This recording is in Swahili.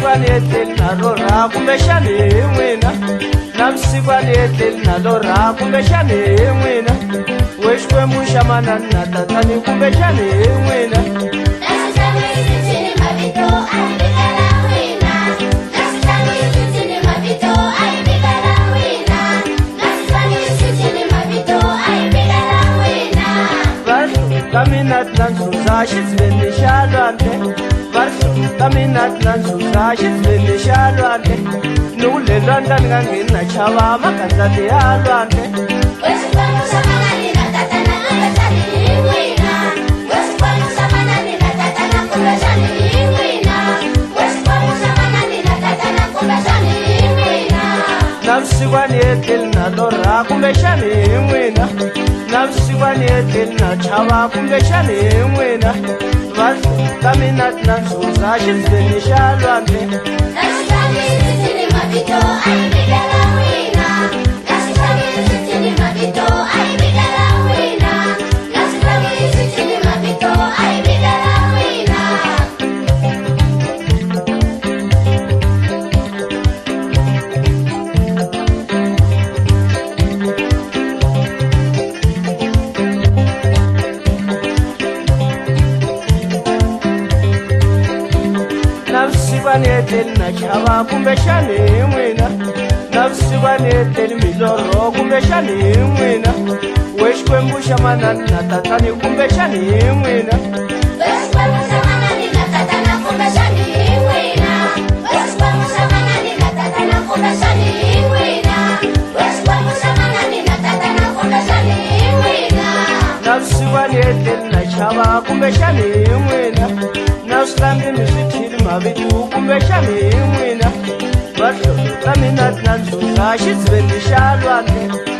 namsikwane etleli nalo ra kumbexani hi n'wina namsikwane etleli nalo ra kumbexani hi n'wina wexikwembu xa manani na tatani kumbexani hi n'wina Kaminat nan suzashi zveni shalwante Varsu kaminat nan suzashi zveni shalwante Nule London ngangina chava makanzati halwante Wesikwanu samanani na tatana kumbeshani hiwina Wesikwanu samanani na tatana kumbeshani hiwina Wesikwanu samanani na tatana kumbeshani hiwina Namsikwane etleli nalo ra kumbexani hi n'wina namsikwane etleli na chava kumbexani hi n'wina Varsu kaminat nan suzashi zveni shalwante Nasitani sitini mavito aibigala wina Nasitani sitini mavito aibigala wina Nasitani sitini mavito aibigala wina namsikwane etleli na chava kumbexani hi n'wina namsikwane etleli milorho kumbexani hi n'wina wexikwembu xa manani na tatani kumbexani hi n'wina Wesikwanu samanani na tatana kumbeshani hiwina Wesikwanu samanani na tatana kumbeshani hiwina Wesikwanu samanani na tatana kumbeshani hiwina namsikwane etleli na chava kumbexani hi n'wina na swihlambi swithili mavitu kumbexani hi n'wina vahlo kaminati na nzuza xiziveni xa lwandle